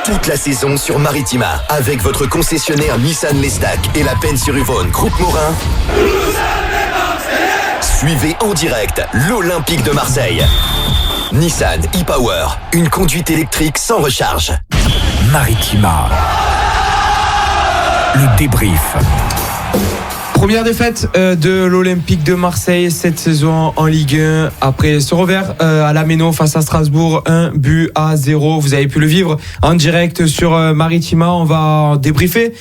toute la saison sur Maritima avec votre concessionnaire Nissan Lestac et la Peine-sur-Yvonne Groupe Morin. Suivez en direct l'Olympique de Marseille. Nissan e-Power, une conduite électrique sans recharge. Maritima. Le débrief. Première défaite de l'Olympique de Marseille cette saison en Ligue 1 après ce revers à la Méno face à Strasbourg, 1-0. Vous avez pu le vivre en direct sur Maritima. On va débriefer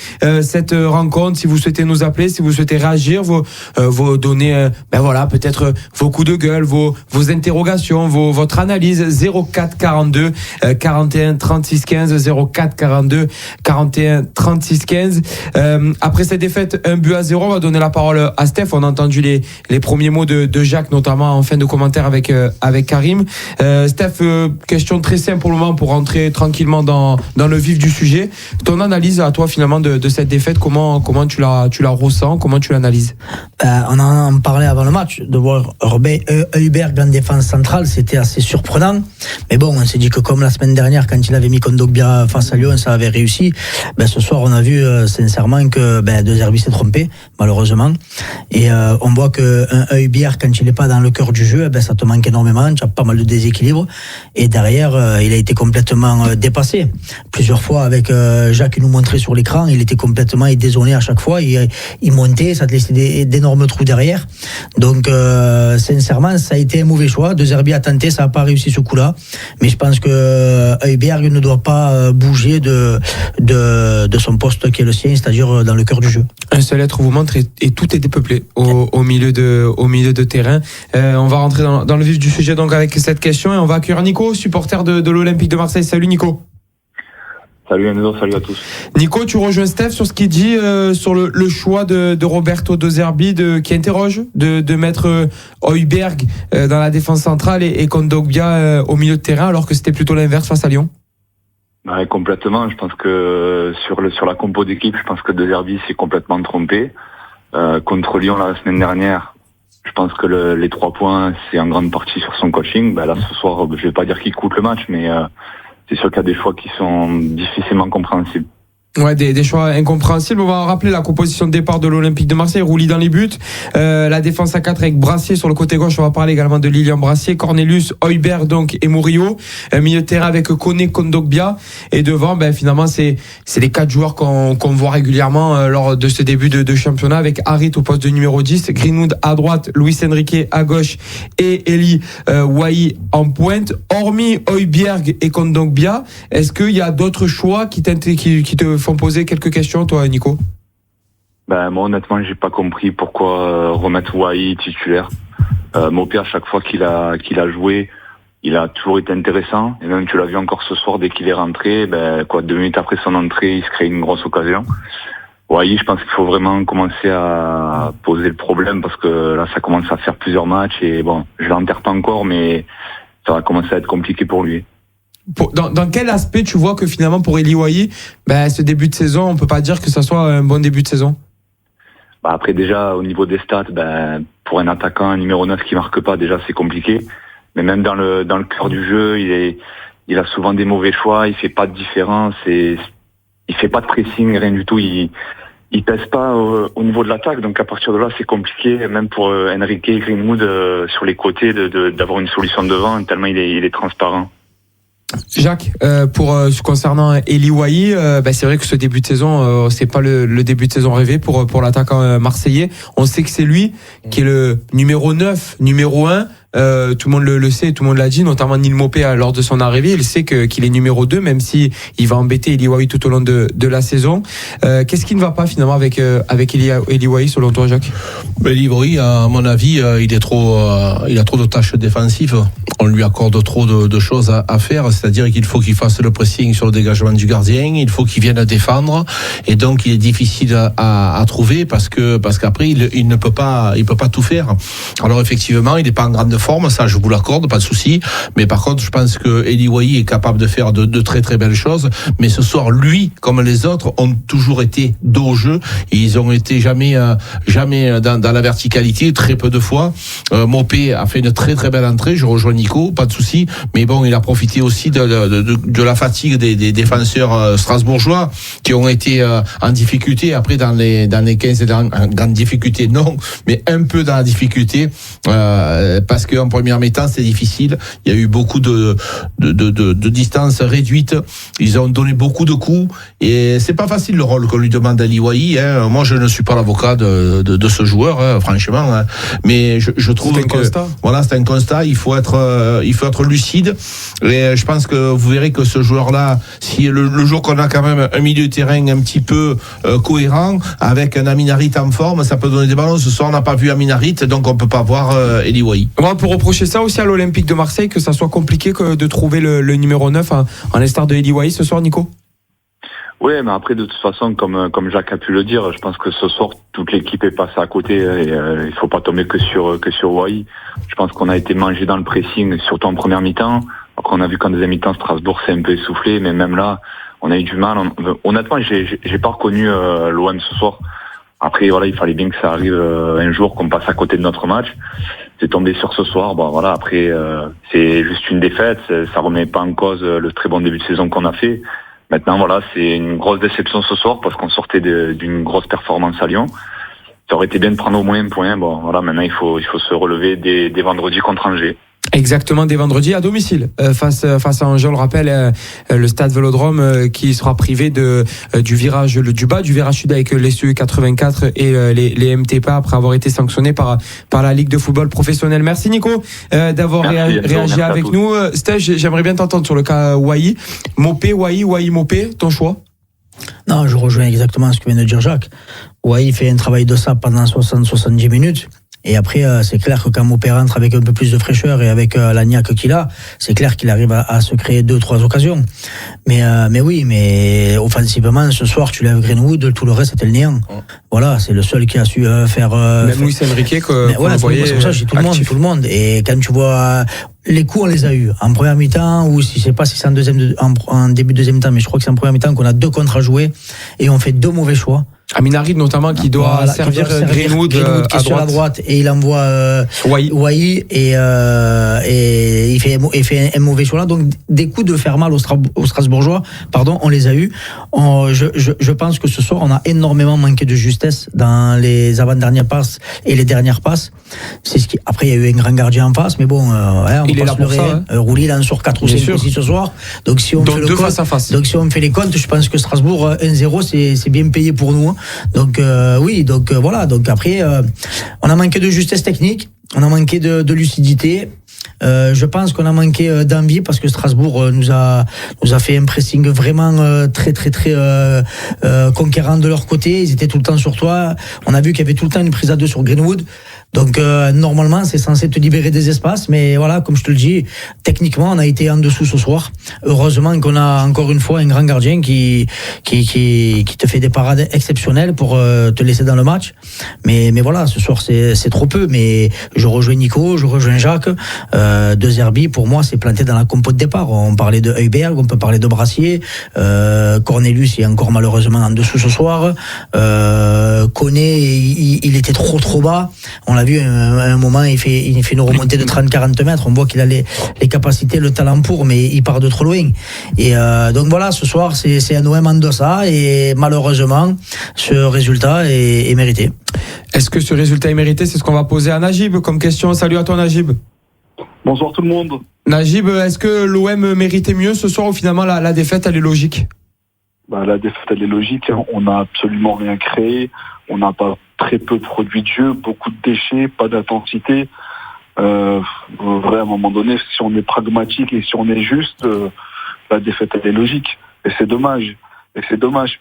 cette rencontre. Si vous souhaitez nous appeler, si vous souhaitez réagir, vos données, peut-être vos coups de gueule, vos interrogations, votre analyse, 04 42 41 36 15, 04 42 41 36 15. Après cette défaite 1-0, on va donner la parole à Steph. On a entendu les premiers mots de Jacques, notamment en fin de commentaire avec Karim. Steph, question très simple pour le moment pour rentrer tranquillement dans le vif du sujet. Ton analyse à toi finalement de cette défaite, comment tu la ressens, comment tu l'analyses? On en parlait avant le match, de voir Højbjerg en défense centrale, c'était assez surprenant. Mais bon, on s'est dit que comme la semaine dernière, quand il avait mis Kondogbia face à Lyon, ça avait réussi. Ce soir, on a vu sincèrement que De Zerbi s'est trompé, malheureusement. Et on voit qu'un Højbjerg, quand il n'est pas dans le cœur du jeu, ça te manque énormément, tu as pas mal de déséquilibre. Et derrière, il a été complètement dépassé. Plusieurs fois, avec Jacques, il nous montrait sur l'écran, il était complètement dézonné à chaque fois. Il montait, ça te laissait d'énormes trous derrière. Donc, sincèrement, ça a été un mauvais choix. De Zerbi a tenté, ça n'a pas réussi ce coup-là. Mais je pense que Højbjerg ne doit pas bouger de son poste qui est le sien, c'est-à-dire dans le cœur du jeu. Un seul être vous montre et tout est dépeuplé au milieu de terrain. On va rentrer dans le vif du sujet donc avec cette question et on va accueillir Nico, supporter de l'Olympique de Marseille. Salut Nico. Salut Enzo, salut à tous. Nico, tu rejoins Steph sur ce qu'il dit sur le choix de Roberto De Zerbi qui interroge de mettre Højbjerg dans la défense centrale et Kondogbia au milieu de terrain alors que c'était plutôt l'inverse face à Lyon. Ouais, complètement. Je pense que sur la compo d'équipe, je pense que De Zerbi s'est complètement trompé. Contre Lyon la semaine dernière, je pense que les 3 points, c'est en grande partie sur son coaching. Là, ce soir, je vais pas dire qu'il coûte le match, mais c'est sûr qu'il y a des choix qui sont difficilement compréhensibles. Ouais, des choix incompréhensibles. On va rappeler la composition de départ de l'Olympique de Marseille. Rouli dans les buts. La défense à 4 avec Brassier sur le côté gauche. On va parler également de Lilian Brassier, Cornelius, Højbjerg donc et Murillo. Un milieu de terrain avec Koné, Kondogbia. Et devant, finalement, c'est les 4 joueurs qu'on voit régulièrement lors de ce début de championnat avec Harit au poste de numéro 10, Greenwood à droite, Luis Enrique à gauche et Eli Wahi en pointe. Hormis Højbjerg et Kondogbia, est-ce qu'il y a d'autres choix qui te font poser quelques questions, toi, Nico? Moi, honnêtement, j'ai pas compris pourquoi remettre Wahi titulaire. Mopé, à chaque fois qu'il a joué, il a toujours été intéressant. Et même, tu l'as vu encore ce soir, dès qu'il est rentré, 2 minutes après son entrée, il se crée une grosse occasion. Wahi, je pense qu'il faut vraiment commencer à poser le problème parce que là, ça commence à faire plusieurs matchs et je l'enterre pas encore, mais ça va commencer à être compliqué pour lui. Dans quel aspect tu vois que finalement pour Eli Wahi, ce début de saison, on peut pas dire que ça soit un bon début de saison? Après déjà au niveau des stats, pour un attaquant, un numéro 9 qui marque pas, déjà c'est compliqué. Mais même dans le cœur du jeu, il a souvent des mauvais choix, il fait pas de différence, il fait pas de pressing, rien du tout, il pèse pas au niveau de l'attaque, donc à partir de là c'est compliqué, même pour Enrique et Greenwood sur les côtés d'avoir une solution devant, tellement il est transparent. Jacques, concernant Eli Wahi, c'est vrai que ce début de saison, c'est pas le début de saison rêvé pour l'attaquant marseillais. On sait que c'est lui qui est le numéro 9, numéro 1. Tout le monde le sait, tout le monde l'a dit, notamment Neil Mopé lors de son arrivée. Il sait qu'il est numéro 2, même si il va embêter Eli Wahi tout au long de la saison. Qu'est-ce qui ne va pas finalement avec Eli Wahi selon toi, Jacques? Eli Wahi, à mon avis, il a trop de tâches défensives. On lui accorde trop de choses à faire, c'est-à-dire qu'il faut qu'il fasse le pressing sur le dégagement du gardien, il faut qu'il vienne défendre, et donc il est difficile à trouver parce qu'après il ne peut pas tout faire. Alors effectivement, il n'est pas en grande forme, ça je vous l'accorde, pas de souci, mais par contre je pense que Eli Wahi est capable de faire de très très belles choses, mais ce soir lui comme les autres ont toujours été dos au jeu, et ils ont été jamais dans la verticalité, très peu de fois. Mopé a fait une très très belle entrée, je rejoins Nico, pas de souci. Mais bon, il a profité aussi de la fatigue des défenseurs strasbourgeois qui ont été en difficulté après dans les 15 en difficulté, non, mais un peu dans la difficulté parce qu'en première mi-temps c'est difficile. Il y a eu beaucoup de distances réduites. Ils ont donné beaucoup de coups et c'est pas facile le rôle qu'on lui demande à Liwahi. Moi, je ne suis pas l'avocat de ce joueur, franchement. Mais je trouve que voilà, c'est un constat. Il faut être lucide. Et je pense que vous verrez que ce joueur-là, si le jour qu'on a quand même un milieu de terrain un petit peu cohérent, avec un Amin Harit en forme, ça peut donner des ballons. Ce soir, on n'a pas vu Amin Harit, donc on peut pas voir Eli Wahi. On peut reprocher ça aussi à l'Olympique de Marseille, que ça soit compliqué de trouver le numéro 9 en l'instar de Eli Wahi ce soir, Nico. Oui, mais après, de toute façon, comme Jacques a pu le dire, je pense que ce soir, toute l'équipe est passée à côté. Et il faut pas tomber que sur Wahi. Je pense qu'on a été mangé dans le pressing, surtout en première mi-temps. Après, on a vu qu'en deuxième mi-temps, Strasbourg s'est un peu essoufflé, mais même là, on a eu du mal. Honnêtement, j'ai pas reconnu l'OM ce soir. Après, voilà, il fallait bien que ça arrive un jour qu'on passe à côté de notre match. C'est tombé sur ce soir. Bon, voilà. Après, c'est juste une défaite. Ça remet pas en cause le très bon début de saison qu'on a fait. Maintenant, voilà, c'est une grosse déception ce soir parce qu'on sortait d'une grosse performance à Lyon. Ça aurait été bien de prendre au moins un point. Bon, voilà, maintenant il faut se relever dès vendredi contre Angers. Exactement, dès vendredi à domicile face à Angers, on le rappelle, le stade Vélodrome qui sera privé du virage du bas, du virage sud avec les SU 84 et les MTPA après avoir été sanctionnés par la Ligue de football professionnel. Merci Nico d'avoir réagi avec nous. Steph, j'aimerais bien t'entendre sur le cas Wahi. Wahi, Mopé, ton choix? Non, je rejoins exactement ce que vient de dire Jacques. Wahi fait un travail de ça pendant 60-70 minutes. Et après, c'est clair que quand Mopé rentre avec un peu plus de fraîcheur et avec la niaque qu'il a, c'est clair qu'il arrive à se créer 2-3 occasions. Mais oui, mais offensivement, ce soir, tu lèves Greenwood, tout le reste, c'était le néant. Voilà, c'est le seul qui a su faire... Même Luis Enrique, voilà, c'est pour ça que j'ai tout le monde. Et quand tu vois... Les coups, on les a eus en première mi-temps, ou je sais pas si c'est en début de deuxième mi-temps, mais je crois que c'est en première mi-temps qu'on a 2 contre à jouer et on fait 2 mauvais choix. Amin Harit notamment qui doit servir Greenwood qui est sur la droite et il envoie Wahi et il fait un mauvais choix là, donc des coups de faire mal aux Strasbourgeois, on les a eus. Je pense que ce soir on a énormément manqué de justesse dans les avant-dernières passes et les dernières passes. C'est ce qui... Après il y a eu un grand gardien en face, mais bon il est là pour ça. Rouli il en sort 4 ou 5 aussi ce soir. Donc si on fait le compte, donc si on fait les comptes, je pense que Strasbourg 1-0 c'est bien payé pour nous. Donc voilà. Donc après, on a manqué de justesse technique, on a manqué de lucidité. Je pense qu'on a manqué d'envie parce que Strasbourg nous a fait un pressing vraiment très conquérant de leur côté. Ils étaient tout le temps sur toi. On a vu qu'il y avait tout le temps une prise à 2 sur Greenwood. Donc normalement c'est censé te libérer des espaces, mais voilà, comme je te le dis, techniquement on a été en dessous ce soir. Heureusement qu'on a encore une fois un grand gardien qui te fait des parades exceptionnelles pour te laisser dans le match. Mais voilà, ce soir c'est trop peu. Mais je rejoins Nico, je rejoins Jacques. De Zerbi pour moi c'est planté dans la compo de départ. On parlait de Heuberg, on peut parler de Brassier. Cornelius est encore malheureusement en dessous ce soir. Koné il était trop bas. On l'a vu à un moment, il fait une remontée de 30-40 mètres. On voit qu'il a les capacités, le talent pour, mais il part de trop loin. Et donc voilà, ce soir, c'est un OM en deçà et malheureusement, ce résultat est mérité. Est-ce que ce résultat est mérité? C'est ce qu'on va poser à Najib comme question. Salut à toi Najib. Bonsoir tout le monde. Najib, est-ce que l'OM méritait mieux ce soir ou finalement la défaite, elle est logique? La défaite, elle est logique. On n'a absolument rien créé. On n'a pas très peu de produits de jeu, beaucoup de déchets, pas d'intensité. Vrai, à un moment donné, si on est pragmatique et si on est juste, la défaite, elle est logique. Et c'est dommage.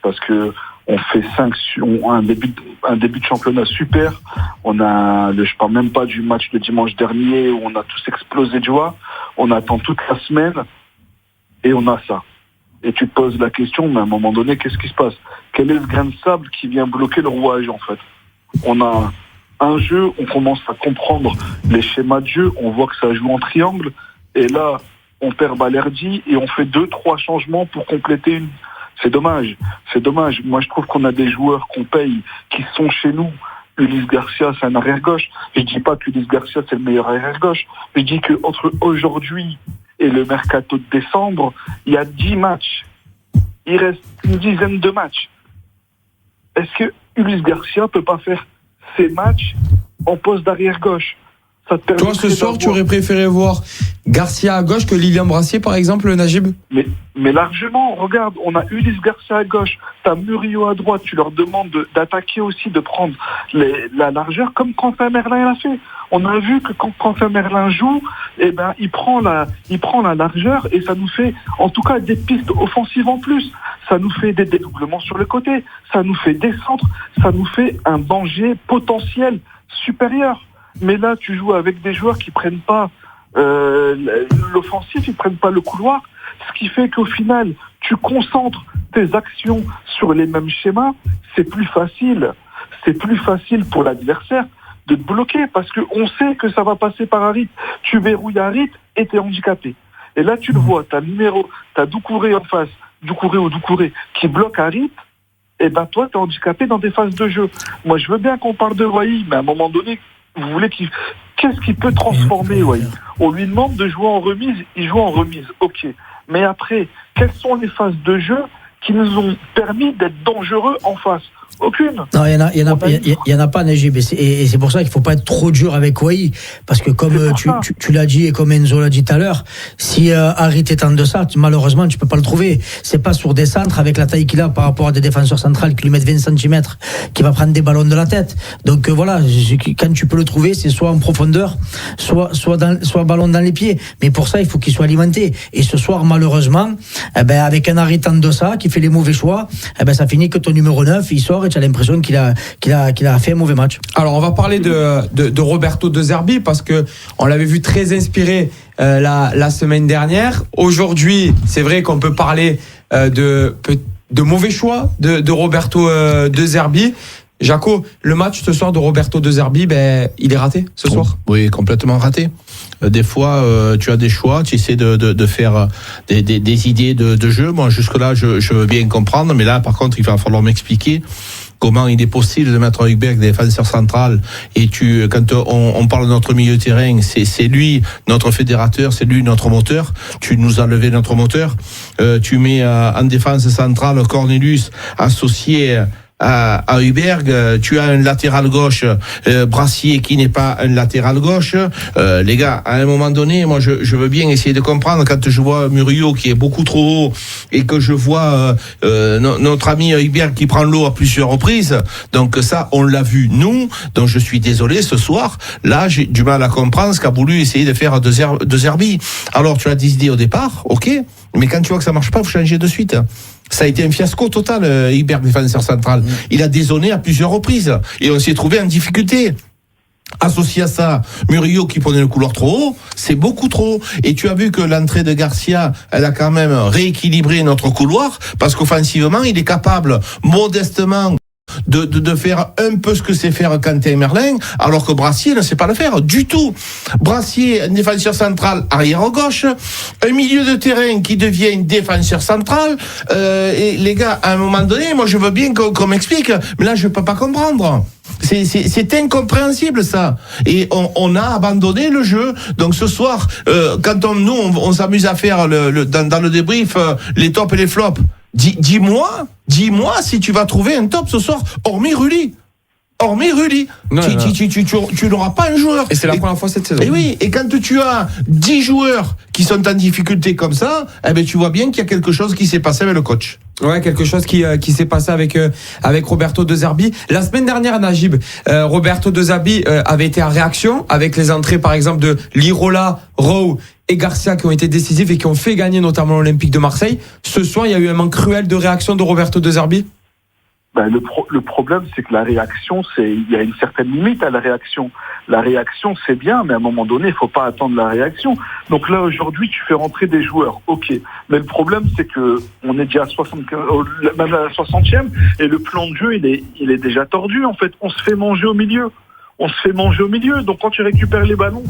Parce que on fait un début de championnat super. Je parle même pas du match de dimanche dernier où on a tous explosé de joie. On attend toute la semaine et on a ça. Et tu te poses la question, mais à un moment donné, qu'est-ce qui se passe? Quel est le grain de sable qui vient bloquer le rouage, en fait? On a un jeu, on commence à comprendre les schémas de jeu, on voit que ça joue en triangle, et là, on perd Balerdi, et on fait 2-3 changements pour compléter une... C'est dommage. Moi, je trouve qu'on a des joueurs qu'on paye, qui sont chez nous, Ulysse Garcia, c'est un arrière-gauche. Je dis pas qu'Ulysse Garcia, c'est le meilleur arrière-gauche. Je dis qu'entre aujourd'hui et le mercato de décembre, il y a 10 matchs. Il reste une dizaine de matchs. Est-ce que Ulysse Garcia peut pas faire ses matchs en poste d'arrière-gauche? Toi, ce soir, tu aurais préféré voir Garcia à gauche que Lilian Brassier, par exemple, Najib? Mais largement, regarde, on a Ulysse Garcia à gauche, t'as Murillo à droite, tu leur demandes d'attaquer aussi, de prendre la largeur, comme Quentin Merlin l'a fait. On a vu que quand Quentin Merlin joue, il prend la largeur et ça nous fait, en tout cas, des pistes offensives en plus. Ça nous fait des dédoublements sur le côté, ça nous fait des centres, ça nous fait un danger potentiel supérieur. Mais là, tu joues avec des joueurs qui prennent pas l'offensif, ils prennent pas le couloir, ce qui fait qu'au final, tu concentres tes actions sur les mêmes schémas. C'est plus facile pour l'adversaire de te bloquer parce que on sait que ça va passer par Harit. Tu verrouilles Harit et t'es handicapé. Et là, tu le vois, t'as Doucouré en face, Doucouré qui bloque Harit. Et ben toi, t'es handicapé dans des phases de jeu. Moi, je veux bien qu'on parle de Wai, mais à un moment donné, vous voulez qu'est-ce qu'il peut transformer, Wai? On lui demande de jouer en remise, il joue en remise, ok. Mais après, quelles sont les phases de jeu qui nous ont permis d'être dangereux en face? Aucune. Non, il y en a pas, Najib. Et c'est pour ça qu'il faut pas être trop dur avec Wai. Parce que comme tu l'as dit et comme Enzo l'a dit tout à l'heure, si Harit est en deçà, malheureusement, tu peux pas le trouver. C'est pas sur des centres avec la taille qu'il a par rapport à des défenseurs centrales qui lui mettent 20 cm, qui va prendre des ballons de la tête. Donc voilà, quand tu peux le trouver, c'est soit en profondeur, soit ballon dans les pieds. Mais pour ça, il faut qu'il soit alimenté. Et ce soir, malheureusement, avec un Harit en deçà qui fait les mauvais choix, ça finit que ton numéro 9, il sort et tu as l'impression qu'il a fait un mauvais match. Alors on va parler de Roberto De Zerbi parce que on l'avait vu très inspiré la semaine dernière. Aujourd'hui, c'est vrai qu'on peut parler de mauvais choix de Roberto De Zerbi. Jaco, le match ce soir de Roberto De Zerbi, il est raté ce soir? Oui, complètement raté. Des fois, tu as des choix, tu essaies de faire des idées de jeu. Moi, jusque-là, je veux bien comprendre, mais là, par contre, il va falloir m'expliquer comment il est possible de mettre Hugberg défenseur central et quand on parle de notre milieu de terrain, c'est lui notre fédérateur, c'est lui notre moteur. Tu nous as levé notre moteur. Tu mets en défense centrale Cornelius associé à Hugberg, tu as un latéral gauche Brassier qui n'est pas un latéral gauche. Les gars, à un moment donné, moi je veux bien essayer de comprendre quand je vois Murillo qui est beaucoup trop haut et que je vois notre ami Hugberg qui prend l'eau à plusieurs reprises. Donc ça, on l'a vu nous. Donc je suis désolé, ce soir, là j'ai du mal à comprendre ce qu'a voulu essayer de faire De Zerbi. Alors tu as des idées au départ, ok, mais quand tu vois que ça marche pas, faut changer de suite. Ça a été un fiasco total, Hugberg, défenseur central. Il a dézonné à plusieurs reprises. Et on s'est trouvé en difficulté. Associé à ça, Murillo qui prenait le couloir trop haut, c'est beaucoup trop. Et tu as vu que l'entrée de Garcia, elle a quand même rééquilibré notre couloir, parce qu'offensivement, il est capable, modestement, de faire un peu ce que sait faire Quentin Merlin, alors que Brassier ne sait pas le faire du tout. Brassier, un défenseur central arrière gauche, un milieu de terrain qui devient défenseur central, et les gars, à un moment donné, moi je veux bien qu'on m'explique, mais là je peux pas comprendre. C'est incompréhensible ça. Et on a abandonné le jeu. Donc ce soir, quand on s'amuse à faire dans le débrief les tops et les flops, dis-moi si tu vas trouver un top ce soir, hormis Rulli. Tu n'auras pas un joueur. Et c'est la première fois cette saison. Et oui, et quand tu as 10 joueurs qui sont en difficulté comme ça, tu vois bien qu'il y a quelque chose qui s'est passé avec le coach. Ouais, quelque chose qui s'est passé avec Roberto De Zerbi. La semaine dernière, Najib, Roberto De Zerbi avait été en réaction avec les entrées, par exemple, de Lirola, Rowe et Garcia qui ont été décisifs et qui ont fait gagner notamment l'Olympique de Marseille. Ce soir, il y a eu un manque cruel de réaction de Roberto De Zerbi. Le problème, c'est que la réaction, il y a une certaine limite à la réaction. La réaction, c'est bien, mais à un moment donné, il faut pas attendre la réaction. Donc là, aujourd'hui, tu fais rentrer des joueurs, ok. Mais le problème, c'est que on est déjà à 60e, et le plan de jeu, il est déjà tordu, en fait. On se fait manger au milieu. Donc quand tu récupères les ballons,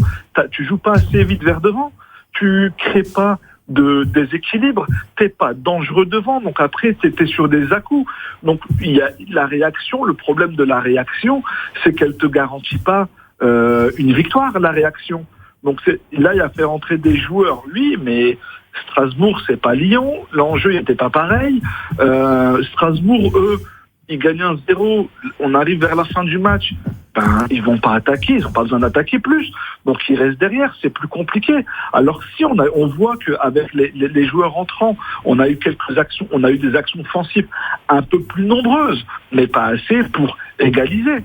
tu joues pas assez vite vers devant. Tu crées pas déséquilibre, t'es pas dangereux devant, donc après t'es sur des à-coups. Donc il y a la réaction, le problème de la réaction, c'est qu'elle te garantit pas une victoire, la réaction. Donc là, il a fait rentrer des joueurs, oui, mais Strasbourg, c'est pas Lyon, l'enjeu n'était pas pareil. Strasbourg, eux, ils gagnent 1-0, on arrive vers la fin du match, ils vont pas attaquer, ils ont pas besoin d'attaquer plus, donc ils restent derrière, c'est plus compliqué. Alors si on voit qu'avec les joueurs entrants, on a eu quelques actions, on a eu des actions offensives un peu plus nombreuses, mais pas assez pour égaliser.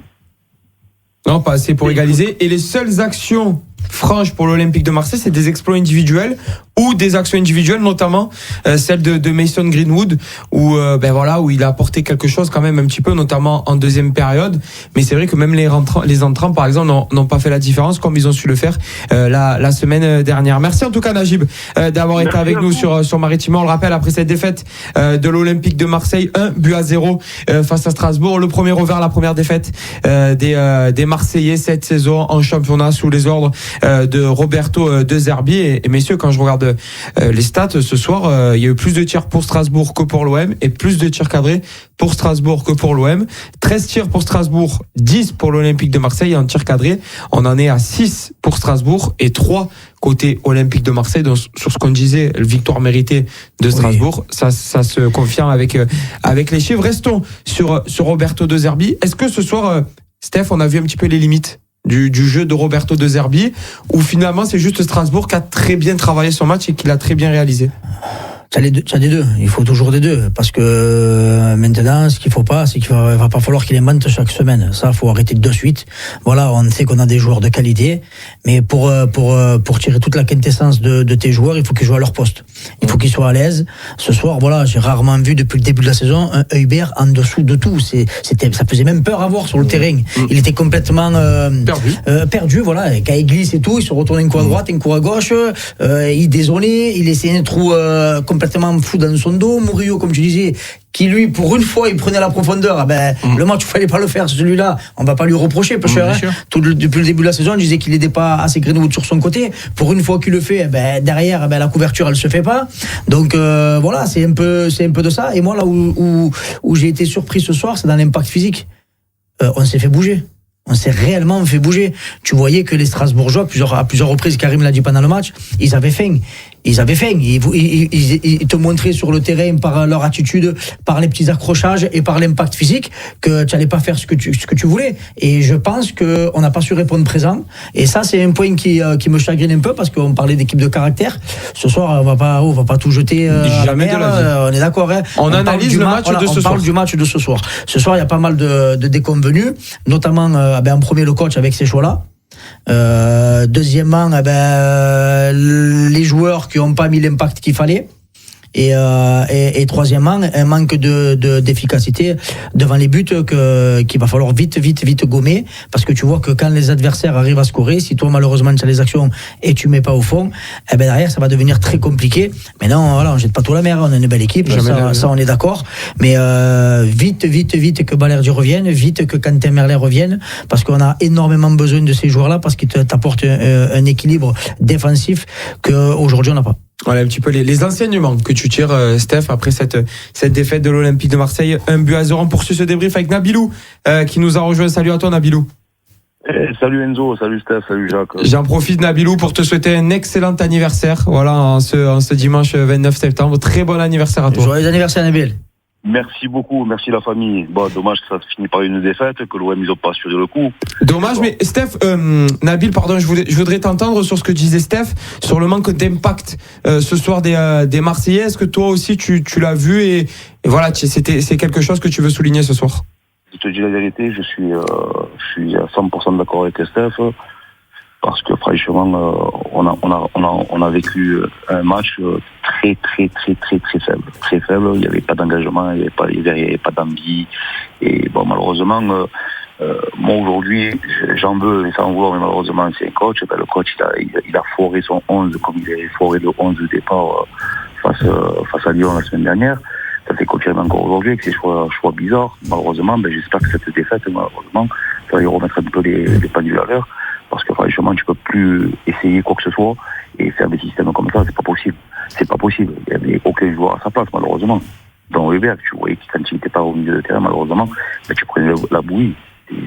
Non, pas assez pour égaliser. Et les seules actions franches pour l'Olympique de Marseille, c'est des exploits individuels ou des actions individuelles, notamment celle de Mason Greenwood, où où il a apporté quelque chose quand même un petit peu, notamment en deuxième période. Mais c'est vrai que même les entrants, par exemple, n'ont pas fait la différence comme ils ont su le faire la semaine dernière. Merci en tout cas, Najib, d'avoir été avec nous sur Maritima. On le rappelle, après cette défaite de l'Olympique de Marseille, 1-0 face à Strasbourg, le premier revers, la première défaite des Marseillais cette saison en championnat sous les ordres de Roberto De Zerbi. Et messieurs, quand je regarde les stats ce soir, il y a eu plus de tirs pour Strasbourg que pour l'OM et plus de tirs cadrés pour Strasbourg que pour l'OM. 13 tirs pour Strasbourg, 10 pour l'Olympique de Marseille. En tir cadré, on en est à 6 pour Strasbourg et 3 côté Olympique de Marseille. Donc, sur ce qu'on disait, la victoire méritée de Strasbourg, ça se confirme avec les chiffres. Restons sur Roberto De Zerbi. Est-ce que ce soir, Steph, on a vu un petit peu les limites du jeu de Roberto De Zerbi, ou finalement c'est juste Strasbourg qui a très bien travaillé son match et qui l'a très bien réalisé? T'as des deux. Il faut toujours des deux. Parce que maintenant, ce qu'il faut pas, c'est qu'il va pas falloir qu'il invente chaque semaine. Ça, faut arrêter de suite. Voilà, on sait qu'on a des joueurs de qualité. Mais pour tirer toute la quintessence de tes joueurs, il faut qu'ils jouent à leur poste. Il faut qu'ils soient à l'aise. Ce soir, voilà, j'ai rarement vu depuis le début de la saison un Hubert en dessous de tout. Ça faisait même peur à voir sur le terrain. Il était complètement perdu, voilà. Quand il glisse et tout, il se retourne un coup à droite, un coup à gauche. Il désolait, il essayait un trou complètement fou dans son dos. Murillo, comme tu disais, qui lui, pour une fois, il prenait la profondeur. Le match, il fallait pas le faire, celui-là. On va pas lui reprocher, pêcheur. Depuis le début de la saison, on disait qu'il n'était pas assez Greenwood sur son côté. Pour une fois qu'il le fait, derrière, la couverture, elle se fait pas. Donc, voilà, c'est un peu de ça. Et moi, là où j'ai été surpris ce soir, c'est dans l'impact physique. On s'est fait bouger. On s'est réellement fait bouger. Tu voyais que les Strasbourgeois, à plusieurs reprises, Karim l'a dit pendant le match, ils avaient faim. Ils te montraient sur le terrain par leur attitude, par les petits accrochages et par l'impact physique que tu n'allais pas faire ce que tu voulais. Et je pense qu'on n'a pas su répondre présent. Et ça, c'est un point qui me chagrine un peu parce qu'on parlait d'équipe de caractère. Ce soir, on va pas tout jeter à la mer. On est d'accord. Hein. On analyse le match de ce soir. On parle du match de ce soir. Ce soir, il y a pas mal de déconvenus, notamment en premier le coach avec ses choix-là. Deuxièmement, les joueurs qui n'ont pas mis l'impact qu'il fallait. Et troisièmement, un manque d'efficacité devant les buts qu'il va falloir vite gommer, parce que tu vois que quand les adversaires arrivent à scorer, si toi malheureusement tu as les actions et tu mets pas au fond, derrière ça va devenir très compliqué. Mais non, voilà, on jette pas tout la mer, on a une belle équipe, ça on est d'accord. Mais vite que Balerdi revienne, vite que Quentin Merlet revienne, parce qu'on a énormément besoin de ces joueurs-là, parce qu'ils t'apportent un équilibre défensif qu'aujourd'hui on n'a pas. Voilà un petit peu les enseignements que tu tires, Steph, après cette défaite de l'Olympique de Marseille, 1-0. On poursuit ce débrief avec Nabilou qui nous a rejoint. Salut à toi, Nabilou. Salut Enzo, salut Steph, salut Jacques. J'en profite, Nabilou, pour te souhaiter un excellent anniversaire. Voilà, en ce dimanche 29 septembre. Très bon anniversaire à toi. Joyeux anniversaire, Nabil. Merci beaucoup, merci la famille. Bon, dommage que ça se finisse par une défaite, que l'OM ils ont pas assuré le coup. Dommage, mais Steph, Nabil, pardon, je voudrais t'entendre sur ce que disait Steph, sur le manque d'impact ce soir des Marseillais. Est-ce que toi aussi tu l'as vu et voilà, c'est quelque chose que tu veux souligner ce soir? Je te dis la vérité, je suis à 100% d'accord avec Steph. Parce que franchement, on a vécu un match très faible. Très faible, il n'y avait pas d'engagement, il n'y avait pas d'envie. Et bon, malheureusement, moi aujourd'hui, j'en veux, mais sans vouloir, mais malheureusement, c'est un coach. Le coach, il a foiré son 11, comme il avait foiré le 11 de départ face à Lyon la semaine dernière. Ça s'est confirmé encore aujourd'hui avec ses choix bizarres. Malheureusement, j'espère que cette défaite, malheureusement, ça va y remettre un peu les pendules à l'heure. Parce que franchement, tu peux plus essayer quoi que ce soit et faire des systèmes comme ça, c'est pas possible. c'est pas possible. Il n'y avait aucun joueur à sa place, malheureusement. Dans Hubert, tu voyais que quand il n'était pas au milieu de terrain, malheureusement, tu prenais la bouillie.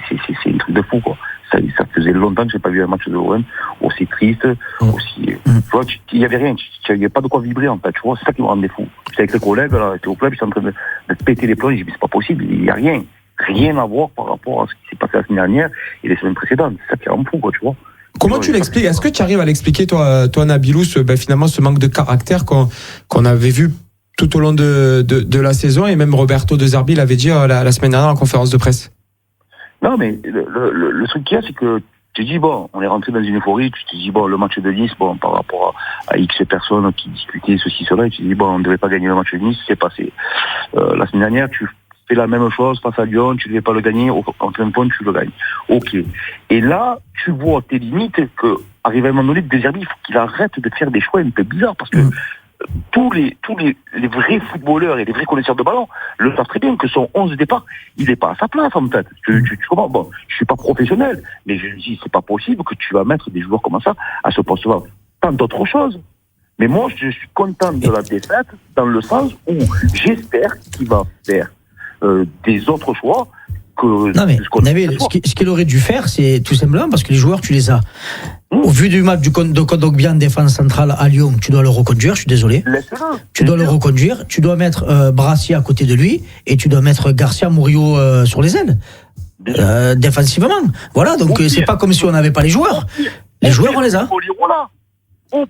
C'est un truc de fou, quoi. Ça faisait longtemps que j'ai pas vu un match de l'OM aussi triste, aussi. Tu vois, il y avait rien, il n'y avait pas de quoi vibrer, en fait. Tu vois, c'est ça qui me rendait fou. J'étais avec les collègues, là, j'étais au club, j'étais en train de péter les plombs, j'ai dit, mais c'est pas possible, il n'y a rien. Rien à voir par rapport à ce qui s'est passé la semaine dernière et les semaines précédentes. C'est ça qui rend fou, quoi, tu vois. Comment tu l'expliques? Est-ce que tu arrives à l'expliquer, toi Nabilou, finalement, ce manque de caractère qu'on avait vu tout au long de la saison, et même Roberto De Zerbi l'avait dit la semaine dernière en conférence de presse? Non, mais le truc qu'il y a, c'est que tu te dis, bon, on est rentré dans une euphorie, tu te dis, bon, le match de Nice, bon, par rapport à X personnes qui discutaient ceci, cela, et tu te dis, bon, on ne devait pas gagner le match de Nice, c'est passé. La semaine dernière, tu fais la même chose face à Lyon, tu ne devais pas le gagner, en plein point, tu le gagnes. Ok. Et là, tu vois tes limites, que, arrivé à un moment donné, De Zerbi, il faut qu'il arrête de faire des choix un peu bizarres, parce que tous les vrais footballeurs et les vrais connaisseurs de ballon le savent très bien que son 11 de départ, il n'est pas à sa place, en fait. Tu comprends? Bon, je suis pas professionnel, mais je me dis, c'est pas possible que tu vas mettre des joueurs comme ça à ce poste-là. Tant d'autres choses. Mais moi, je suis content de la défaite, dans le sens où j'espère qu'il va faire des autres choix. Non mais Nabil, ce qu'il aurait dû faire, c'est tout simplement parce que les joueurs, tu les as. Au vu du match de Kondogbia en défense centrale à Lyon, tu dois le reconduire, je suis désolé. Laisse-le. Tu dois le reconduire, tu dois mettre Brassier à côté de lui et tu dois mettre Garcia Murillo sur les ailes. Défensivement. Voilà, donc c'est pas comme si on n'avait pas les joueurs. Les joueurs, on les a.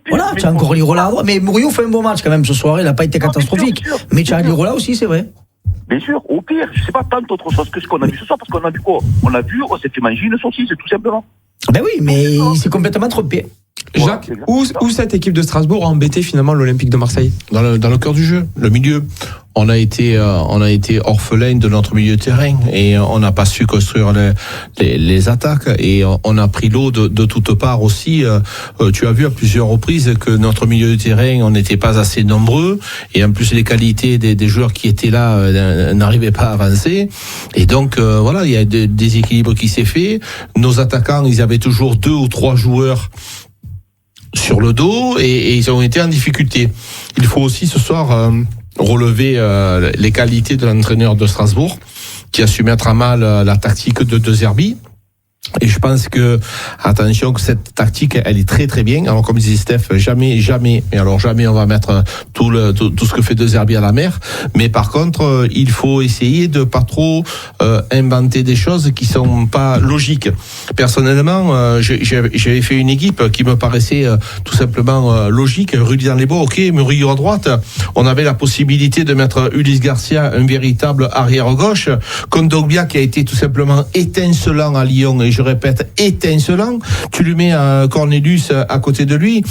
Voilà, tu as encore Lirola à droite. Mais Murillo fait un bon match quand même ce soir, il n'a pas été catastrophique. Mais tu as Lirola aussi, c'est vrai. Bien sûr, au pire, je sais pas tant autre chose que ce qu'on a vu ce soir, parce qu'on a vu quoi? On s'est fait manger une saucisse, tout simplement. Ben oui, mais il s'est complètement trompé. Jacques, où cette équipe de Strasbourg a embêté finalement l'Olympique de Marseille? Dans le cœur du jeu, le milieu. On a été orphelin de notre milieu de terrain et on n'a pas su construire les attaques et on a pris l'eau de toutes parts aussi. Tu as vu à plusieurs reprises que notre milieu de terrain, on n'était pas assez nombreux et en plus les qualités des joueurs qui étaient là n'arrivaient pas à avancer. Et donc voilà, il y a des déséquilibres qui s'est fait. Nos attaquants, ils avaient toujours 2 ou 3 joueurs sur le dos et ils ont été en difficulté. Il faut aussi ce soir relever les qualités de l'entraîneur de Strasbourg qui a su mettre à mal la tactique de Zerbi. Et je pense que, attention, que cette tactique, elle est très très bien. Alors comme disait Steph, jamais on va mettre tout ce que fait De Zerbi à la mer. Mais par contre, il faut essayer de pas trop inventer des choses qui sont pas logiques. Personnellement, j'avais fait une équipe qui me paraissait tout simplement logique. Rudy dans les bois, ok, Murillo à droite. On avait la possibilité de mettre Ulysse Garcia, un véritable arrière gauche. Kondogbia qui a été tout simplement étincelant à Lyon. Et je répète, étincelant. Tu lui mets Cornelius à côté de lui.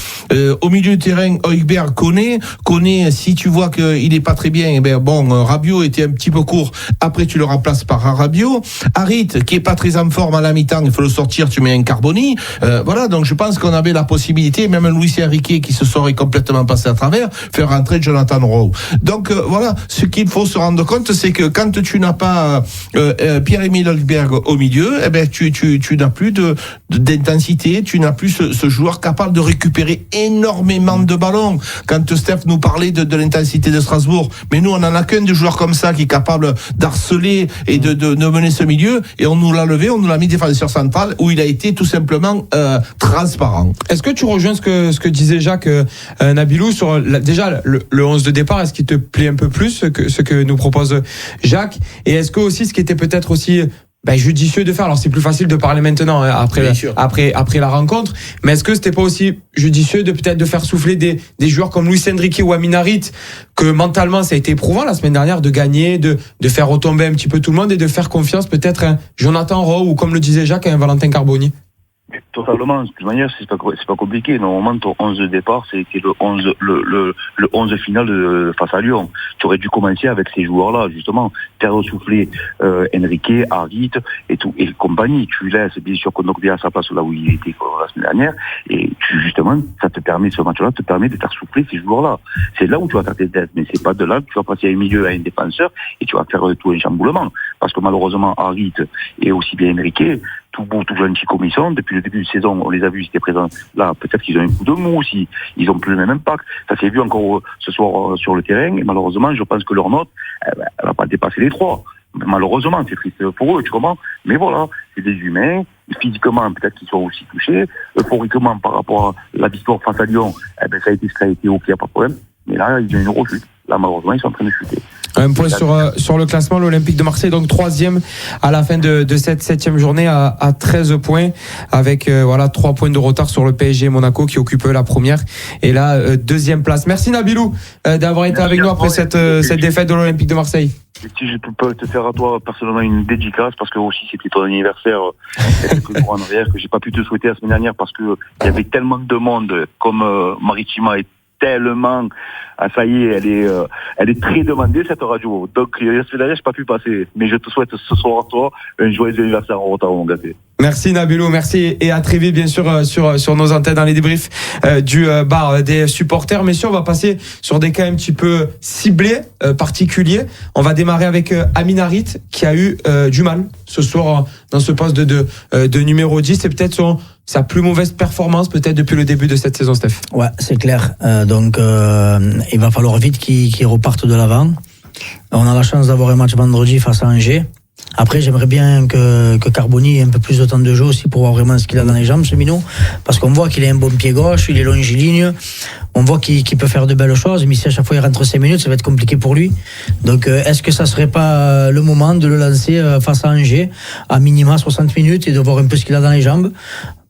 Au milieu du terrain, Højbjerg connaît. Si tu vois qu'il est pas très bien, eh ben bon, Rabiot était un petit peu court. Après, tu le remplaces par Rabiot. Harit, qui est pas très en forme à la mi-temps, il faut le sortir, tu mets un Carboni. Voilà, donc je pense qu'on avait la possibilité, même Luis Enrique qui se serait complètement passé à travers, faire rentrer Jonathan Rowe. Donc voilà, ce qu'il faut se rendre compte, c'est que quand tu n'as pas Pierre-Emile Højbjerg au milieu, eh ben tu n'as plus d'intensité, tu n'as plus ce joueur capable de récupérer énormément de ballons. Quand Steph nous parlait de l'intensité de Strasbourg, mais nous on n'en a qu'un de joueurs comme ça qui est capable d'harceler et de mener ce milieu, et on nous l'a levé, on nous l'a mis défenseur central où il a été tout simplement transparent. Est-ce que tu rejoins ce que disait Jacques Nabilou sur déjà le 11 de départ? Est-ce qu'il te plaît un peu plus ce que nous propose Jacques? Et est-ce que aussi ce qui était peut-être aussi judicieux de faire, alors c'est plus facile de parler maintenant après la rencontre, mais est-ce que c'était pas aussi judicieux de peut-être de faire souffler des joueurs comme Luis Enrique ou Amin Harit, que mentalement ça a été éprouvant la semaine dernière de gagner, de faire retomber un petit peu tout le monde et de faire confiance peut-être à un Jonathan Rowe ou comme le disait Jacques, à un Valentin Carboni? Totalement. De toute manière, c'est pas compliqué. Normalement, ton 11 de départ, c'était le 11 final face à Lyon. Tu aurais dû commencer avec ces joueurs-là, justement. Faire ressouffler Enrique, Harit et tout, et compagnie. Tu laisses, bien sûr, Kondogbia à sa place là où il était la semaine dernière. Et justement, ce match-là te permet de faire souffler ces joueurs-là. C'est là où tu vas faire tes têtes. Mais c'est pas de là que tu vas passer à un milieu à un défenseur et tu vas faire tout un chamboulement. parce que malheureusement, Harit et aussi bien Enrique, tout beau, tout gentil comme ils sont, depuis le début de saison, on les a vus, ils étaient présents là, peut-être qu'ils ont un coup de mou aussi, ils ont plus le même impact. Ça s'est vu encore ce soir sur le terrain, et malheureusement, je pense que leur note, elle va pas dépasser les 3. Malheureusement, c'est triste pour eux, tu comprends? Mais voilà, c'est des humains, physiquement, peut-être qu'ils sont aussi touchés, euphoriquement, par rapport à la victoire face à Lyon, ça a été ce qui a été, ok, pas de problème. Mais là, il y a une rechute. Là, malheureusement, ils sont en train de chuter. Un point sur le classement, l'Olympique de Marseille, donc 3e à la fin de cette 7e journée à 13 points, avec 3 points de retard sur le PSG Monaco qui occupe la première, et là 2e place. Merci Nabilou d'avoir été avec nous après cette défaite de l'Olympique de Marseille. Et si je peux te faire à toi personnellement une dédicace, parce que aussi c'était ton anniversaire il y a quelques jours en arrière, que j'ai pas pu te souhaiter la semaine dernière parce que il y avait tellement de monde, comme Maritima est tellement, ça y est, elle est très demandée cette radio. Donc la semaine dernière j'ai pas pu passer, mais je te souhaite ce soir à toi un joyeux anniversaire en retard, mon gars. Merci Nabilou, merci, et à très vite bien sûr sur nos antennes dans les débriefs du bar des supporters. Messieurs, on va passer sur des cas un petit peu ciblés, particuliers. On va démarrer avec Amin Harit qui a eu du mal ce soir dans ce poste de numéro 10. C'est peut-être sa plus mauvaise performance peut-être depuis le début de cette saison, Steph. Ouais, c'est clair. Donc il va falloir vite qu'il reparte de l'avant. On a la chance d'avoir un match vendredi face à Angers. Après, j'aimerais bien que Carboni ait un peu plus de temps de jeu aussi pour voir vraiment ce qu'il a dans les jambes, ce minot. Parce qu'on voit qu'il a un bon pied gauche, il est longiligne. On voit qu'il peut faire de belles choses, mais si à chaque fois il rentre 5 minutes, ça va être compliqué pour lui. Donc, est-ce que ça serait pas le moment de le lancer face à Angers, à minima 60 minutes, et de voir un peu ce qu'il a dans les jambes?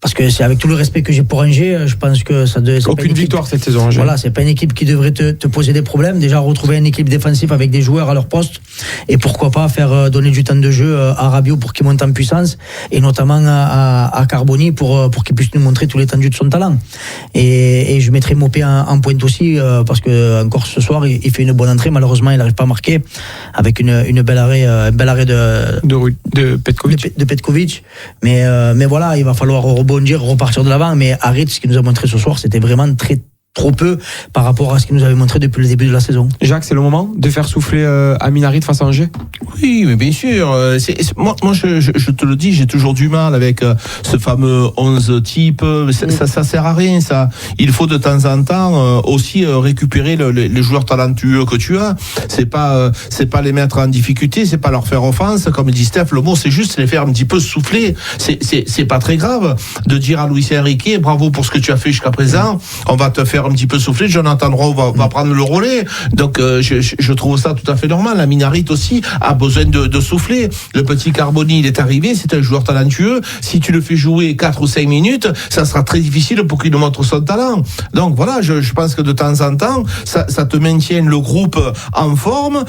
Parce que c'est avec tout le respect que j'ai pour Angers, je pense que ça doit. Aucune victoire cette saison, Angers. Voilà, c'est pas une équipe qui devrait te poser des problèmes. Déjà, retrouver une équipe défensive avec des joueurs à leur poste, et pourquoi pas faire donner du temps de jeu à Rabiot pour qu'il monte en puissance, et notamment à Carboni pour qu'il puisse nous montrer tout l'étendue de son talent. Et je mettrai Mopé en pointe aussi, parce que encore ce soir, il fait une bonne entrée. Malheureusement, il n'arrive pas à marquer avec un bel arrêt de Petkovic. De Petkovic. Mais voilà, il va falloir rebondir, repartir de l'avant. Mais Harit, ce qu'il nous a montré ce soir, c'était vraiment trop peu par rapport à ce qu'il nous avait montré depuis le début de la saison. Jacques, c'est le moment de faire souffler Amin Harit face à Angers? Oui, mais bien sûr. Moi je te le dis, j'ai toujours du mal avec ce fameux 11 type. Ça sert à rien, ça. Il faut de temps en temps aussi récupérer les joueurs talentueux que tu as. C'est pas les mettre en difficulté, c'est pas leur faire offense. Comme dit Steph, le mot, c'est juste les faire un petit peu souffler. C'est pas très grave de dire à Luis Enrique, bravo pour ce que tu as fait jusqu'à présent. On va te faire un petit peu souffler, Jonathan Rowe va prendre le relais. Donc je trouve ça tout à fait normal. Amin Harit aussi a besoin de souffler. Le petit Carboni, il est arrivé, c'est un joueur talentueux. Si tu le fais jouer 4 ou 5 minutes, ça sera très difficile pour qu'il nous montre son talent. Donc voilà, je pense que de temps en temps, ça te maintient le groupe en forme.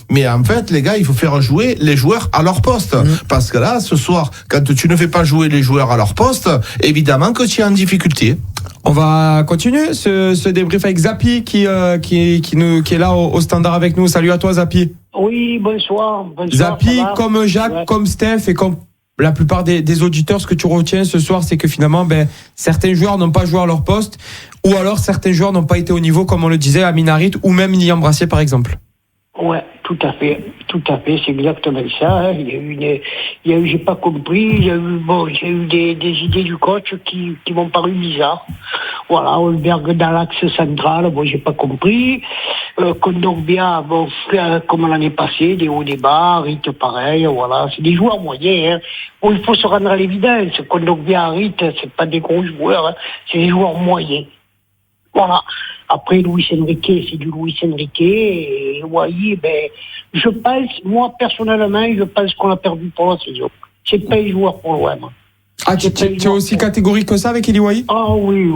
Mais en fait, les gars, il faut faire jouer les joueurs à leur poste. Parce que là, ce soir, quand tu ne fais pas jouer les joueurs à leur poste, évidemment que tu es en difficulté. On va continuer ce débrief avec Zapi qui est là au standard avec nous. Salut à toi, Zapi. Oui, bonsoir. Zapi, comme Jacques, comme Steph et comme la plupart des auditeurs, ce que tu retiens ce soir, c'est que finalement, certains joueurs n'ont pas joué à leur poste, ou alors certains joueurs n'ont pas été au niveau, comme on le disait, Amin Harit ou même Lilian Brassier, par exemple. Ouais, tout à fait, c'est exactement ça. Il y a eu, j'ai pas compris, j'ai eu des idées du coach qui m'ont paru bizarres. Voilà, Holberg dans l'axe central, j'ai pas compris. Kondogbia, comme l'année passée, des hauts, des bas, Harit pareil, voilà, c'est des joueurs moyens. Il faut se rendre à l'évidence. Kondogbia, Harit, c'est pas des gros joueurs, c'est des joueurs moyens. Voilà. Après, Luis Enrique, c'est du Luis Enrique. Et Wai, je pense, moi, personnellement, je pense qu'on a perdu pour la saison. C'est pas un joueur pour l'OM. Ah, tu es aussi catégorique que ça avec Eli Wai? Ah oui.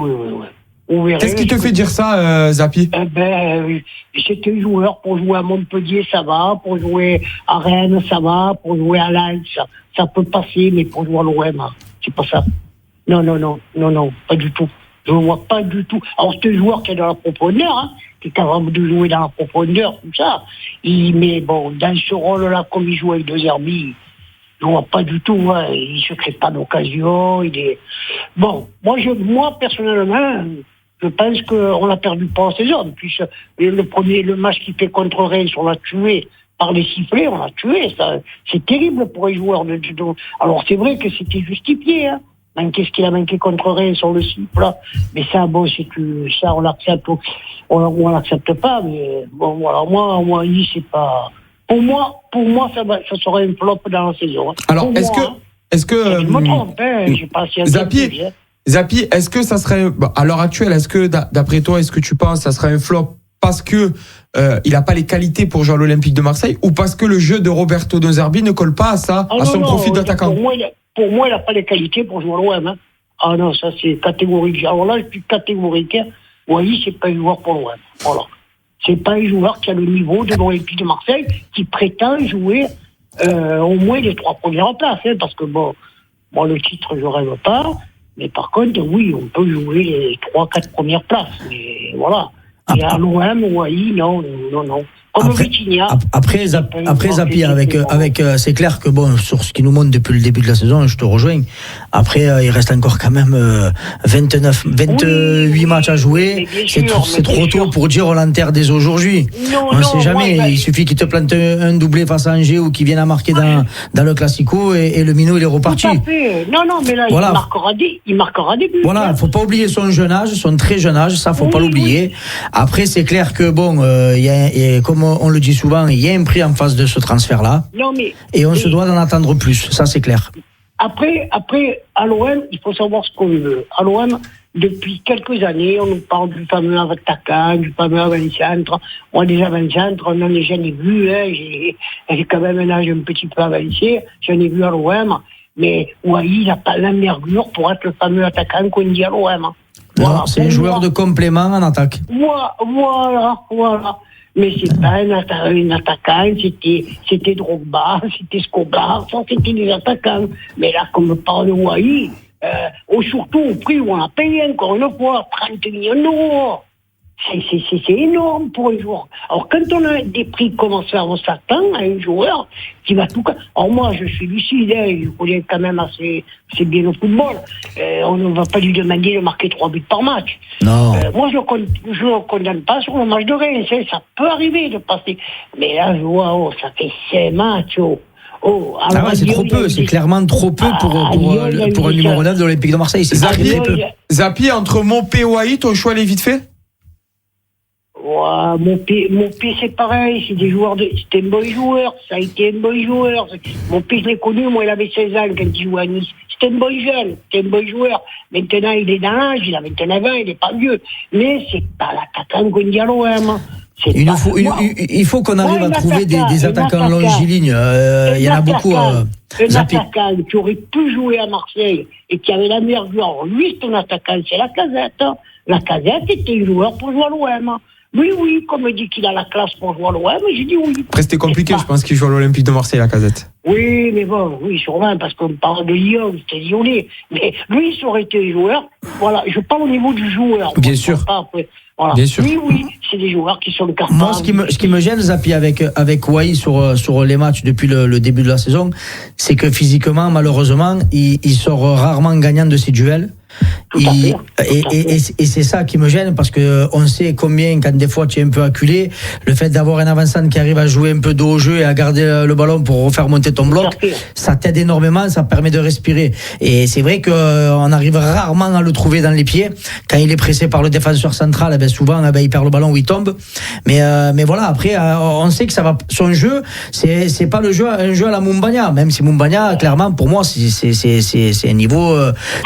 Qu'est-ce qui te fait dire ça, Zapi? C'est un joueur pour jouer à Montpellier, ça va. Pour jouer à Rennes, ça va. Pour jouer à Lens, ça peut passer. Mais pour jouer à l'OM, c'est pas ça. Non, pas du tout. Je ne vois pas du tout. Alors, c'est un joueur qui est dans la profondeur, qui est capable de jouer dans la profondeur, tout ça. Mais dans ce rôle-là, comme il joue avec deux Herbie, je ne vois pas du tout. Il ne se crée pas d'occasion. Moi, personnellement, je pense qu'on l'a perdu pour la saison. Puis, le match qu'il fait contre Rennes, on l'a tué par les sifflets, on l'a tué. Ça, c'est terrible pour les joueurs de judo. Alors c'est vrai que c'était justifié, hein. Qu'est-ce qu'il a manqué contre Rennes sur le siffle, mais ça, bon, ça on l'accepte, on l'accepte pas, mais bon, voilà, moi, c'est pas. Pour moi, ça serait un flop dans la saison. Alors, pour est-ce que je me trompe, hein, j'ai pas si Zapi, est-ce que ça serait, à l'heure actuelle, est-ce que d'après toi, est-ce que tu penses que ça serait un flop parce que il n'a pas les qualités pour jouer à l'Olympique de Marseille, ou parce que le jeu de Roberto De Zerbi ne colle pas à son profil d'attaquant? Pour moi, il n'a pas les qualités pour jouer à l'OM. Hein. Ah non, ça c'est catégorique. Alors là, je suis catégorique. Oui, c'est pas un joueur pour l'OM. Voilà. C'est pas un joueur qui a le niveau de l'Olympique de Marseille, qui prétend jouer au moins les 3 premières places. Hein, parce que bon, moi le titre, je rêve pas. Mais par contre, oui, on peut jouer les 3-4 premières places. Mais voilà. Et à l'OM, oui, non. Après Zapi, avec c'est clair que bon, sur ce qui nous montre depuis le début de la saison, je te rejoins. Après, il reste encore quand même 28 matchs à jouer. C'est trop tôt pour dire on l'enterre dès aujourd'hui. On ne sait jamais. Il suffit qu'il te plante un doublé face à Angers ou qu'il vienne à marquer dans le Classico et le minot il est reparti. Non, mais là voilà. il marquera des buts. Voilà, il ne faut pas oublier son jeune âge, son très jeune âge, ça faut pas l'oublier. Après, c'est clair que bon, il y a comme on le dit souvent, il y a un prix en face de ce transfert-là. Et on se doit d'en attendre plus, ça c'est clair. Après, à l'OM, il faut savoir ce qu'on veut. À l'OM, depuis quelques années, on nous parle du fameux attaquant, du fameux avant-centre. Moi, des avant-centres, on n'en a jamais vu. Hein. J'ai quand même un âge un petit peu avancé. J'en ai vu à l'OM. Mais il n'a pas l'envergure pour être le fameux attaquant qu'on dit à l'OM. Voilà, non, c'est un joueur de complément en attaque. Voilà. Mais c'est pas un attaquant, c'était Drogba, c'était Escobar, ça c'était des attaquants. Mais là, comme parle de Wai, surtout au prix où on a payé encore une fois, 30 millions d'euros. C'est énorme pour un joueur. Alors, quand on a des prix comme ça, on s'attend à un joueur qui va tout... Alors, moi, je suis lucide, je connais quand même assez bien le football. On ne va pas lui demander de marquer 3 buts par match. Non. Moi, je ne condamne pas sur le match de Rennes. Ça peut arriver de passer. Mais là, je vois, ça fait 5 matchs, c'est trop peu, c'est clairement trop peu pour un numéro 9 de l'Olympique de Marseille. C'est très peu. Zapi, entre Mopé et Wai, ton choix est vite fait? Ouais, mon P c'est pareil, c'est des joueurs c'était un bon joueur, ça a été un bon joueur. Mon P je l'ai connu, moi il avait 16 ans quand il jouait à Nice. C'était un bon jeune, c'était un bon joueur. Maintenant il est dans l'âge, il a 29 ans, il n'est pas vieux. Mais c'est pas l'attaquant qu'on dit à l'OM. Il faut qu'on arrive à trouver des attaquants longilignes. Il y en a beaucoup. Un attaquant qui aurait pu jouer à Marseille et qui avait la meilleure joueur. Lui, c'est un attaquant, c'est Lacazette. Lacazette était un joueur pour jouer à l'OM. Oui, comme il dit qu'il a la classe pour jouer à l'OM, j'ai dit oui. Après, c'était compliqué, je pense qu'il joue à l'Olympique de Marseille, Lacazette. Oui, mais bon, sûrement, parce qu'on parle de Lyon, c'était lyonnais. Mais lui, ça aurait été un joueur. Voilà, je parle au niveau du joueur. Bien sûr. Voilà. Bien sûr. Oui, c'est des joueurs qui sont capables. Moi, ce qui me gêne, Zapi, avec Wai sur les matchs depuis le début de la saison, c'est que physiquement, malheureusement, il sort rarement gagnant de ses duels. Et c'est ça qui me gêne, parce que on sait combien, quand des fois tu es un peu acculé, le fait d'avoir un avançant qui arrive à jouer un peu dos au jeu et à garder le ballon pour refaire monter ton bloc, ça t'aide énormément, ça permet de respirer. Et c'est vrai qu'on arrive rarement à le trouver dans les pieds. Quand il est pressé par le défenseur central, souvent il perd le ballon ou il tombe. Mais voilà, après on sait que ça va. Son jeu, c'est pas un jeu à la Moumbagna, même si Moumbagna, clairement pour moi c'est un niveau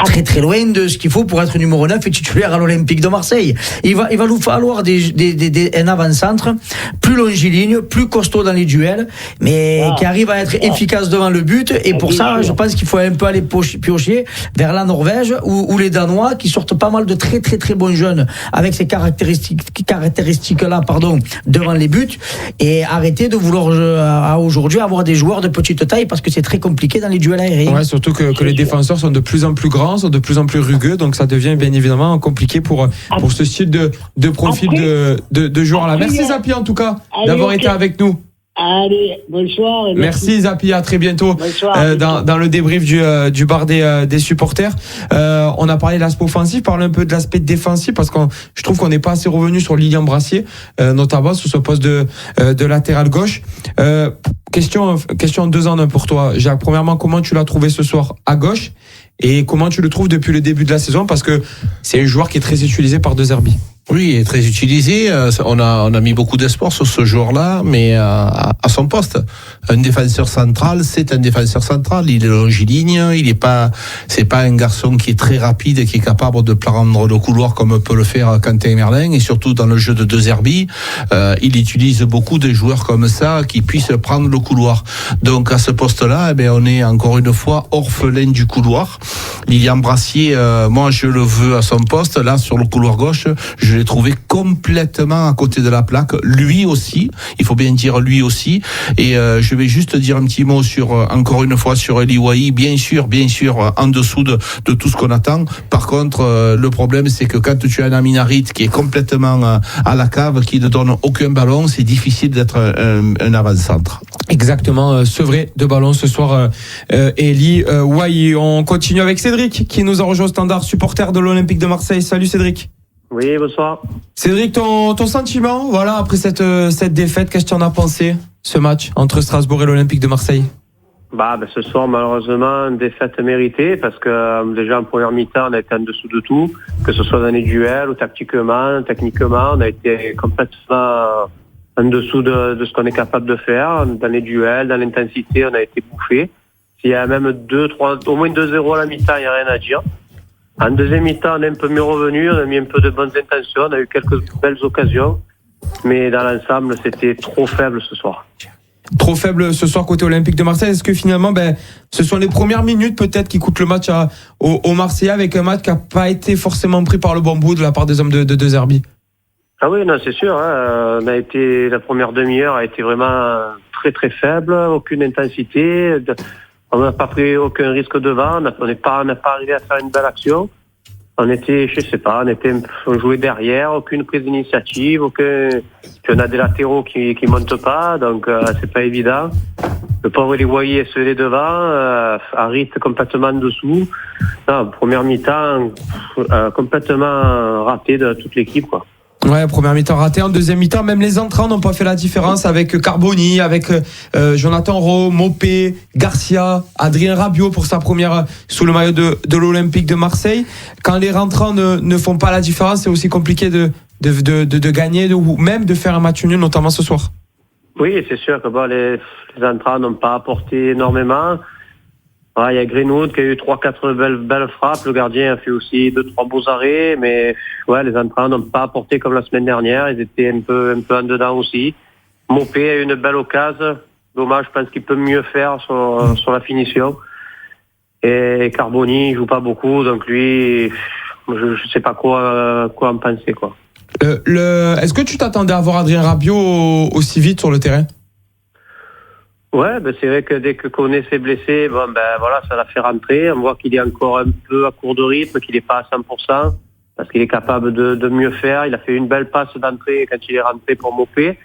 très très loin de ce qu'il faut pour être numéro 9 et titulaire à l'Olympique de Marseille. Il va nous falloir un avant-centre plus longiligne, plus costaud dans les duels, mais qui arrive à être efficace devant le but. Et pour ça, je pense qu'il faut un peu aller piocher vers la Norvège ou les Danois, qui sortent pas mal de très très très bons jeunes avec ces caractéristiques-là, devant les buts, et arrêter de vouloir aujourd'hui avoir des joueurs de petite taille, parce que c'est très compliqué dans les duels aériens. Ouais, surtout que les défenseurs sont de plus en plus grands, sont de plus en plus rugueux, donc ça devient bien évidemment compliqué pour ce style de profil de joueur là. Merci Zapi en tout cas d'avoir été avec nous. Allez, bonsoir. Merci Zapi, à très bientôt. Bonsoir. Dans le débrief du bar des supporters, on a parlé de l'aspect offensif, parle un peu de l'aspect défensif parce que je trouve qu'on n'est pas assez revenu sur Lilian Brassier, notamment sur ce poste de latéral gauche. Question 2 en 1 pour toi, Jacques. Premièrement, comment tu l'as trouvé ce soir à gauche et comment tu le trouves depuis le début de la saison, parce que c'est un joueur qui est très utilisé par De Zerbi. Oui, il est très utilisé. On a mis beaucoup d'espoir sur ce joueur-là, mais à son poste. Un défenseur central, c'est un défenseur central. Il est longiligne. C'est pas un garçon qui est très rapide et qui est capable de prendre le couloir comme peut le faire Quentin Merlin. Et surtout dans le jeu de De Zerbi, il utilise beaucoup de joueurs comme ça qui puissent prendre le couloir. Donc à ce poste-là, on est encore une fois orphelin du couloir. Lilian Brassier, moi je le veux à son poste. Là sur le couloir gauche, je l'ai trouvé complètement à côté de la plaque, lui aussi, il faut bien dire lui aussi, et je vais juste dire un petit mot encore une fois sur Eli Wahi, bien sûr, en dessous de tout ce qu'on attend. Par contre, le problème c'est que quand tu as un Aminarit qui est complètement à la cave, qui ne donne aucun ballon, c'est difficile d'être un avant-centre. Exactement, sevré de ballon ce soir, Eli Wahi. On continue avec Cédric qui nous a rejoint au standard, supporter de l'Olympique de Marseille. Salut Cédric. Oui, bonsoir. Cédric, ton sentiment, voilà, après cette défaite, qu'est-ce que tu en as pensé, ce match entre Strasbourg et l'Olympique de Marseille? Ce soir, malheureusement, une défaite méritée, parce que déjà en première mi-temps, on a été en dessous de tout, que ce soit dans les duels ou tactiquement, techniquement, on a été complètement en dessous de ce qu'on est capable de faire. Dans les duels, dans l'intensité, on a été bouffé. S'il y a même au moins 2-0 à la mi-temps, il n'y a rien à dire. En deuxième mi-temps, on est un peu mieux revenu, on a mis un peu de bonnes intentions, on a eu quelques belles occasions, mais dans l'ensemble, c'était trop faible ce soir. Trop faible ce soir côté Olympique de Marseille. Est-ce que finalement, ce sont les premières minutes peut-être qui coûtent le match aux Marseillais, avec un match qui n'a pas été forcément pris par le bon bout de la part des hommes de De Zerbi? Ah oui, non, c'est sûr. La première demi-heure a été vraiment très très faible, aucune intensité. On n'a pas pris aucun risque devant, on n'est pas arrivé à faire une belle action. On était, on jouait derrière, aucune prise d'initiative, on a des latéraux qui montent pas, donc c'est pas évident. Le pauvre Eli Wahi est seul devant, Harit complètement en dessous. Non, première mi-temps complètement raté de toute l'équipe, quoi. Ouais, première mi-temps ratée. En deuxième mi-temps, même les entrants n'ont pas fait la différence, avec Carboni, avec Jonathan Rowe, Mopé, Garcia, Adrien Rabiot pour sa première sous le maillot de l'Olympique de Marseille. Quand les rentrants ne font pas la différence, c'est aussi compliqué de gagner ou même de faire un match nul, notamment ce soir. Oui, c'est sûr que les entrants n'ont pas apporté énormément. Il y a Greenwood qui a eu 3-4 belles frappes. Le gardien a fait aussi 2-3 beaux arrêts, mais les entrants n'ont pas apporté comme la semaine dernière. Ils étaient un peu en dedans aussi. Mopé a eu une belle occasion. Dommage, je pense qu'il peut mieux faire sur la finition. Et Carboni, il joue pas beaucoup, donc lui, je sais pas quoi en penser, quoi. Est-ce que tu t'attendais à voir Adrien Rabiot aussi vite sur le terrain? Ouais, c'est vrai que dès que Koné s'est blessé, ça l'a fait rentrer. On voit qu'il est encore un peu à court de rythme, qu'il n'est pas à 100%, parce qu'il est capable de mieux faire. Il a fait une belle passe d'entrée quand il est rentré pour Mopé.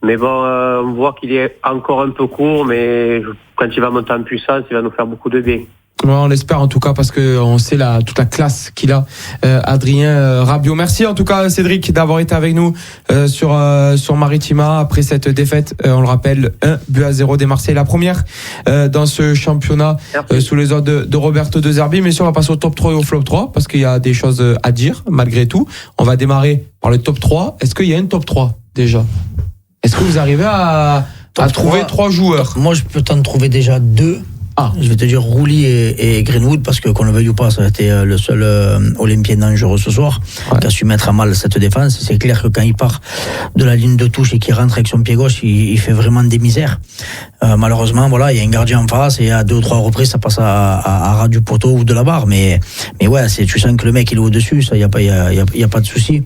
Mais on voit qu'il est encore un peu court, mais quand il va monter en puissance, il va nous faire beaucoup de bien. Ouais, on l'espère en tout cas, parce que on sait toute la classe qu'il a, Adrien Rabiot. Merci en tout cas Cédric d'avoir été avec nous sur Maritima après cette défaite. On le rappelle, 1-0 des Marseillais, la première dans ce championnat sous les ordres de Roberto De Zerbi. Mais si on va passer au top 3 et au flop 3, parce qu'il y a des choses à dire malgré tout. On va démarrer par le top 3. Est-ce qu'il y a un top 3 déjà? Est-ce que vous arrivez à trouver 3 joueurs? Moi je peux t'en trouver déjà 2. Je vais te dire Rouli et Greenwood, parce que qu'on le veuille ou pas, ça a été le seul Olympien dangereux ce soir, qui a su mettre à mal cette défense. C'est clair que quand il part de la ligne de touche et qu'il rentre avec son pied gauche, il fait vraiment des misères. Malheureusement, il y a un gardien en face et à 2 ou 3 reprises, ça passe à ras du poteau ou de la barre. Mais ouais, tu sens que le mec il est au-dessus, ça, y a pas de souci.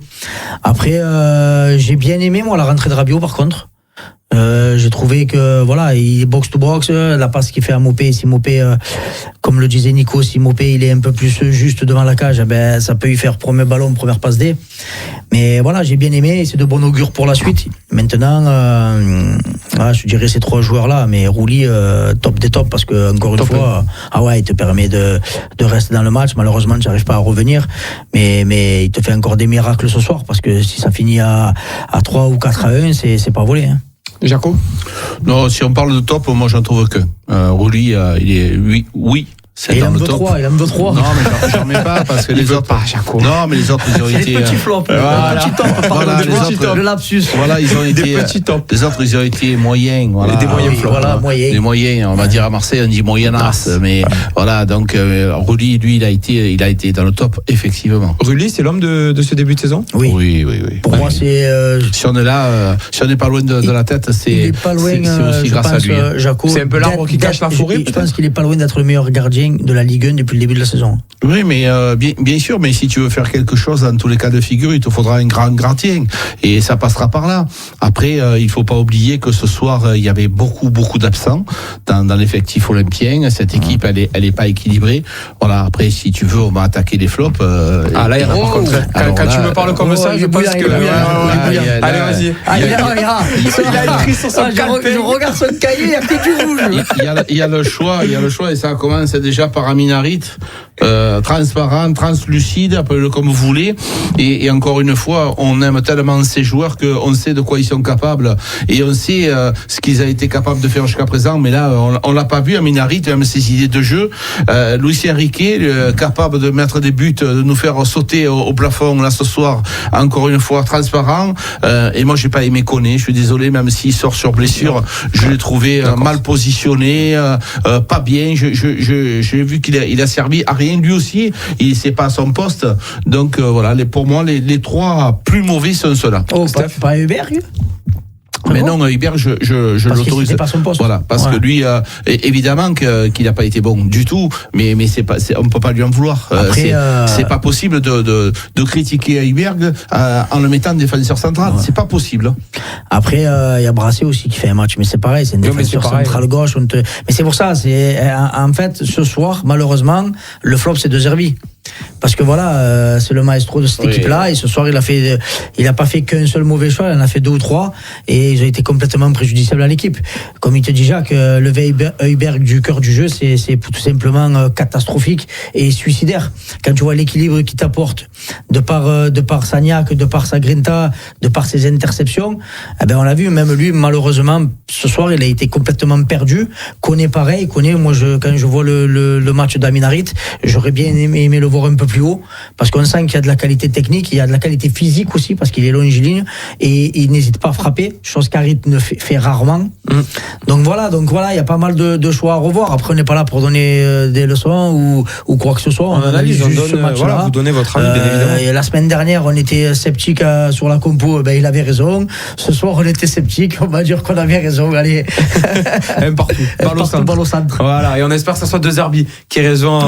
Après, j'ai bien aimé, moi, la rentrée de Rabiot, par contre. J'ai trouvé que il est box to box, la passe qu'il fait à Mopé, si Mopé, comme le disait Nico, si Mopé il est un peu plus juste devant la cage, ça peut y faire premier ballon, première passe D. Mais j'ai bien aimé, et c'est de bon augure pour la suite. Maintenant, Ouais, je dirais ces 3 joueurs-là, mais Rouli, top des tops, parce que encore une fois, il te permet de rester dans le match. Malheureusement, tu n'arrives pas à revenir, mais il te fait encore des miracles ce soir, parce que si ça finit à 3 ou 4-1, c'est pas volé. Hein. Jaco ? Non, si on parle de top, moi j'en trouve que. Rouli, il est oui. C'est il dans aime le 2-3, il aime 2-3. Non, mais j'en mets pas parce que les autres. Non, mais les autres, ils ont été. Les petits flops, voilà. les petits tops, pardon, le lapsus. Voilà, ils ont été. Des petits tops. Les autres, ils ont été moyens. Voilà. Des moyens flops. Voilà, moyens. Les moyens, on va dire à Marseille, on dit moyennasse. Mais voilà, donc, Rouli, lui, il a été dans le top, effectivement. Rouli, c'est l'homme de ce début de saison ? Oui. Pour moi, c'est. Si on est là, si on n'est pas loin de la tête, c'est. Il est pas loin, c'est aussi grâce à lui. Jaco, c'est un peu l'arbre qui cache la forêt. Je pense qu'il est pas loin d'être le meilleur gardien de la Ligue 1 depuis le début de la saison. Oui, mais bien sûr, mais si tu veux faire quelque chose, dans tous les cas de figure, il te faudra un grand gardien, et ça passera par là. Après, il faut pas oublier que ce soir, il y avait beaucoup d'absents dans l'effectif olympien. Cette équipe, elle est pas équilibrée. Voilà. Après, si tu veux, on va attaquer les flops. Là, il y en a par contre. Quand tu me parles comme ça, je pense que. Allez, vas-y. Il a écrit sur son cahier. Je regarde son cahier, il n'y a que du rouge. Il y a le choix, et ça commence déjà par Aminarit, transparent, translucide, appelez-le comme vous voulez. Et encore une fois, on aime tellement ces joueurs qu'on sait de quoi ils sont capables, et on sait ce qu'ils ont été capables de faire jusqu'à présent. Mais là, on l'a pas vu, Aminarit, même ses idées de jeu. Luis Enrique, capable de mettre des buts, de nous faire sauter au plafond là ce soir, encore une fois transparent. Et moi, j'ai pas aimé Koné, je suis désolé, même s'il sort sur blessure, je l'ai trouvé mal positionné, pas bien. J'ai vu qu'il a servi à rien, lui aussi, il sait pas à son poste. Donc voilà, pour moi, les 3 plus mauvais sont ceux-là. Oh, pas Hubert. Mais non, Hubert, je l'autorise. Pas son poste. Voilà, parce que lui, évidemment qu'il n'a pas été bon du tout, mais on peut pas lui en vouloir. Après, c'est pas possible de critiquer Hubert en le mettant défenseur central. C'est pas possible. Après, il y a Brassé aussi qui fait un match, mais c'est pareil, c'est un défenseur central gauche. Mais c'est pour ça, en fait, ce soir, malheureusement, le flop, c'est De Zerbi. Parce que voilà, c'est le maestro de cette équipe-là, et ce soir il a pas fait qu'un seul mauvais choix, il en a fait 2 ou 3, et ils ont été complètement préjudiciables à l'équipe. Comme il te dit Jacques, lever Heuberg du cœur du jeu, c'est tout simplement catastrophique et suicidaire. Quand tu vois l'équilibre qu'il t'apporte de par Sagnac, de par sa grinta, de par ses interceptions, on l'a vu, même lui, malheureusement, ce soir, il a été complètement perdu. Koné pareil, moi quand je vois le match d'Aminarit, j'aurais bien aimé le voir un peu plus haut, parce qu'on sent qu'il y a de la qualité technique, il y a de la qualité physique aussi, parce qu'il est longiligne et il n'hésite pas à frapper, chose qu'Harit ne fait rarement. Donc voilà, il y a pas mal de choix à revoir. Après, on n'est pas là pour donner des leçons ou quoi que ce soit. On analyse juste ce match-là. Voilà, vous donnez votre avis, bien évidemment. Et la semaine dernière, on était sceptique sur la compo, il avait raison. Ce soir, on était sceptique, on va dire qu'on avait raison. Allez, partout, balle au centre. Voilà, et on espère que ça soit De Zerbi qui ait raison,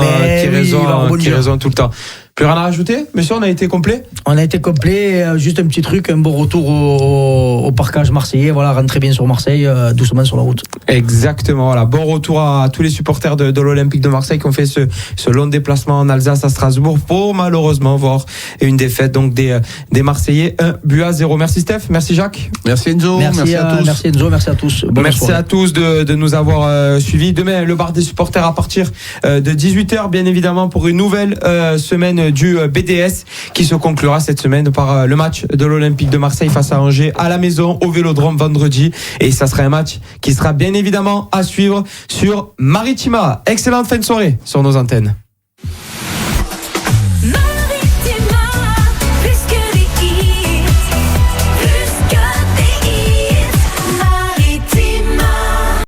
tout le temps. Plus rien à rajouter, monsieur, on a été complet. On a été complet, juste un petit truc, un bon retour au parcage marseillais, voilà, rentrez bien sur Marseille, doucement sur la route. Exactement, voilà, bon retour à tous les supporters de l'Olympique de Marseille qui ont fait ce long déplacement en Alsace à Strasbourg pour malheureusement voir une défaite donc des Marseillais, 1-0. Merci Steph, merci Jacques. Merci Enzo, merci à tous. Merci Enzo, merci à tous. Merci à tous de nous avoir suivis. Demain, le bar des supporters à partir de 18h, bien évidemment, pour une nouvelle semaine du BDS qui se conclura cette semaine par le match de l'Olympique de Marseille face à Angers à la maison au Vélodrome vendredi, et ça sera un match qui sera bien évidemment à suivre sur Maritima. Excellente fin de soirée sur nos antennes.